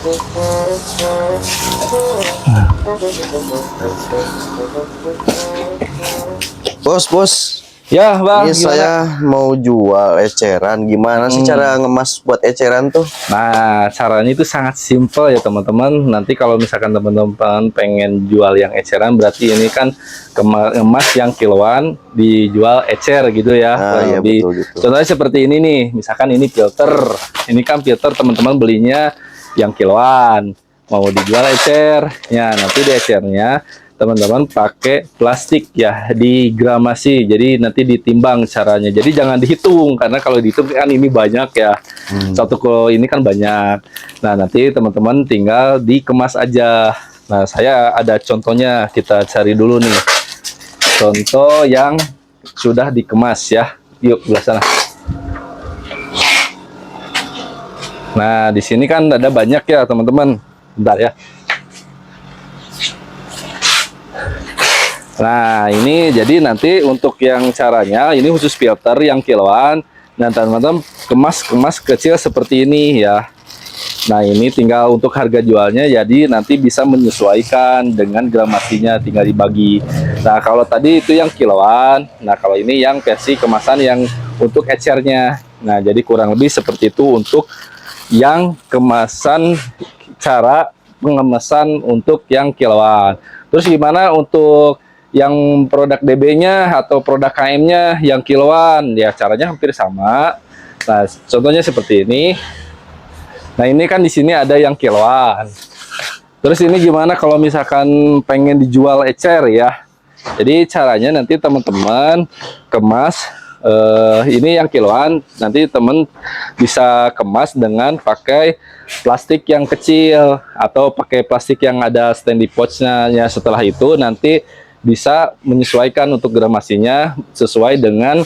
Bos, Ya, Bang, ini gimana? saya mau jual eceran. Gimana sih cara ngemas buat eceran tuh? Nah, caranya itu sangat simpel ya, teman-teman. Nanti kalau misalkan teman-teman pengen jual yang eceran, berarti ini kan emas yang kiloan dijual ecer gitu ya, Nah, kurang ya lebih. betul gitu. Contohnya seperti ini nih, misalkan ini filter. Ini kan filter teman-teman belinya yang kiloan. Mau dijual ecer, ya nanti di ecernya teman-teman pakai plastik ya, digramasi, jadi nanti ditimbang caranya, jadi jangan dihitung karena kalau dihitung kan ini banyak ya, satu kilo ini kan banyak. Nah nanti teman-teman tinggal dikemas aja. Nah saya ada contohnya, kita cari dulu nih contoh yang sudah dikemas ya, yuk belah sana. Nah di sini kan ada banyak ya teman-teman, bentar ya. Nah ini jadi nanti untuk yang caranya ini khusus filter yang kiloan. Nah teman-teman kemas kecil seperti ini ya. Nah ini tinggal untuk harga jualnya, jadi nanti bisa menyesuaikan dengan gramasinya, tinggal dibagi. Nah kalau tadi itu yang kiloan, nah kalau ini yang versi kemasan yang untuk ecernya. Nah jadi kurang lebih seperti itu untuk yang kemasan, cara pengemasan untuk yang kiloan. Terus gimana untuk yang produk DB-nya atau produk KM-nya yang kiloan? Ya caranya hampir sama. Nah, contohnya seperti ini. Nah, ini kan di sini ada yang kiloan. Terus ini gimana kalau misalkan pengen dijual ecer ya? Jadi caranya nanti teman-teman kemas, ini yang kiloan, nanti teman bisa kemas dengan pakai plastik yang kecil atau pakai plastik yang ada standy pouch-nya. Ya, setelah itu nanti bisa menyesuaikan untuk gramasinya sesuai dengan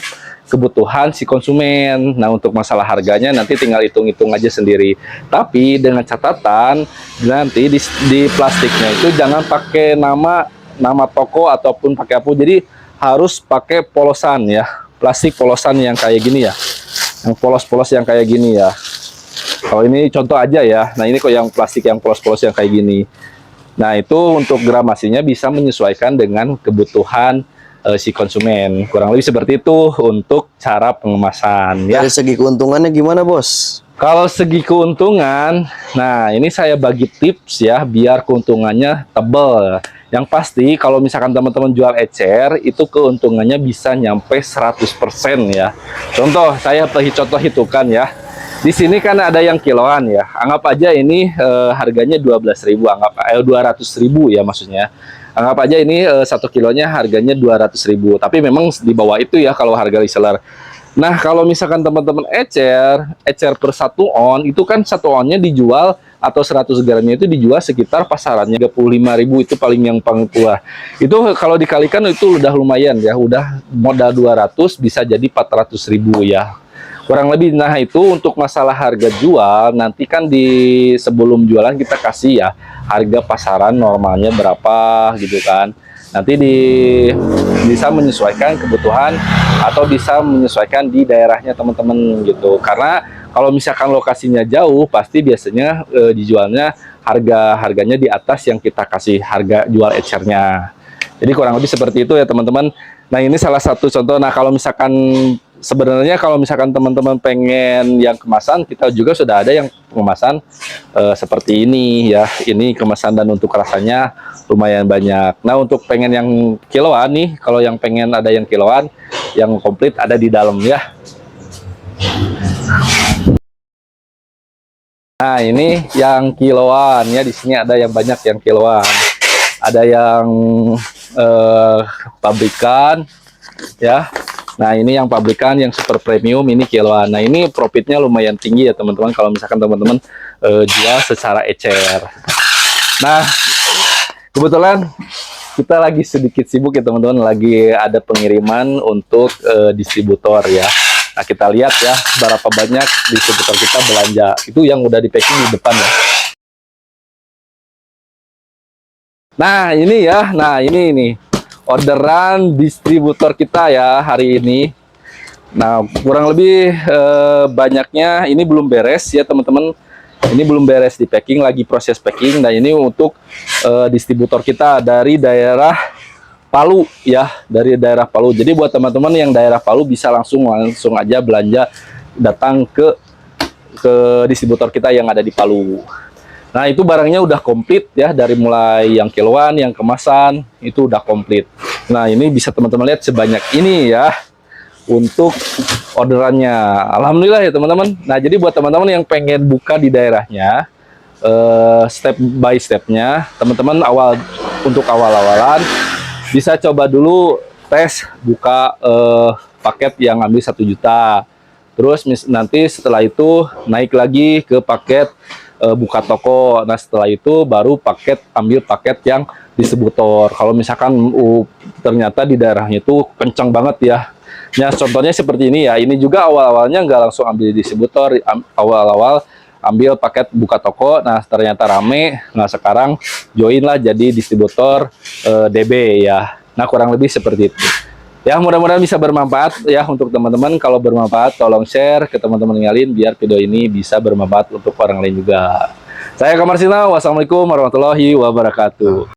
kebutuhan si konsumen. Nah untuk masalah harganya nanti tinggal hitung-hitung aja sendiri, tapi dengan catatan nanti di plastiknya itu jangan pakai nama toko ataupun pakai apa, jadi harus pakai polosan ya, plastik polosan yang kayak gini ya, yang polos-polos yang kayak gini ya. Kalau ini contoh aja ya. Nah ini kok yang plastik yang polos-polos yang kayak gini. Nah itu untuk gramasinya bisa menyesuaikan dengan kebutuhan si konsumen. Kurang lebih seperti itu untuk cara pengemasan ya. Dari segi keuntungannya gimana, Bos? Kalau segi keuntungan, nah ini saya bagi tips ya biar keuntungannya tebal. Yang pasti kalau misalkan teman-teman jual ecer itu keuntungannya bisa nyampe 100% ya. Contoh, saya contoh hitungan ya. Di sini kan ada yang kiloan ya. Anggap aja ini harganya 12.000, anggap 200.000 ya maksudnya. Anggap aja ini 1 kilonya harganya 200.000. Tapi memang di bawah itu ya kalau harga reseller. Nah, kalau misalkan teman-teman ecer per 1 on, itu kan 1 onnya dijual atau 100 gramnya itu dijual sekitar pasarannya 35.000, itu paling murah. Itu kalau dikalikan itu udah lumayan ya, udah modal 200 bisa jadi 400.000 ya. Kurang lebih. Nah, itu untuk masalah harga jual, nanti kan di sebelum jualan kita kasih ya harga pasaran normalnya berapa gitu kan. Nanti bisa menyesuaikan kebutuhan atau bisa menyesuaikan di daerahnya teman-teman gitu. Karena kalau misalkan lokasinya jauh, pasti biasanya dijualnya harganya di atas yang kita kasih harga jual ecernya. Jadi kurang lebih seperti itu ya teman-teman. Nah ini salah satu contoh. Nah kalau misalkan sebenarnya kalau misalkan teman-teman pengen yang kemasan, kita juga sudah ada yang kemasan seperti ini ya. Ini kemasan dan untuk rasanya lumayan banyak. Nah untuk pengen yang kiloan nih, kalau yang pengen ada yang kiloan, yang komplit ada di dalam ya. Nah ini yang kiloan ya, di sini ada yang banyak yang kiloan. Ada yang pabrikan ya. Nah ini yang pabrikan yang super premium, ini kiloan. Nah ini profitnya lumayan tinggi ya teman-teman kalau misalkan teman-teman jual secara ecer. Nah kebetulan kita lagi sedikit sibuk ya teman-teman, lagi ada pengiriman untuk distributor ya. Nah kita lihat ya berapa banyak distributor kita belanja, itu yang udah di packing di depan ya. Nah ini ya, nah ini nih orderan distributor kita ya hari ini. Nah kurang lebih banyaknya ini belum beres ya teman-teman. Ini belum beres di packing, lagi proses packing. Dan ini untuk distributor kita dari daerah Palu ya, dari daerah Palu. Jadi buat teman-teman yang daerah Palu bisa langsung aja belanja, datang ke distributor kita yang ada di Palu. Nah, itu barangnya udah komplit ya, dari mulai yang kiloan, yang kemasan, itu udah komplit. Nah, ini bisa teman-teman lihat sebanyak ini ya untuk orderannya. Alhamdulillah ya teman-teman. Nah, jadi buat teman-teman yang pengen buka di daerahnya, step by stepnya, teman-teman untuk awal-awalan bisa coba dulu tes buka paket yang ambil 1 juta. Terus nanti setelah itu naik lagi ke paket buka toko. Nah, setelah itu baru ambil paket yang distributor. Kalau misalkan ternyata di daerahnya itu kencang banget ya. Nah, contohnya seperti ini ya. Ini juga awal-awalnya nggak langsung ambil distributor. Awal-awal ambil paket buka toko. Nah, ternyata rame. Nah, sekarang join lah jadi distributor DB ya. Nah, kurang lebih seperti itu. Ya, mudah-mudahan bisa bermanfaat ya untuk teman-teman. Kalau bermanfaat, tolong share ke teman-teman yang lain biar video ini bisa bermanfaat untuk orang lain juga. Saya Kamarsina, wassalamualaikum warahmatullahi wabarakatuh.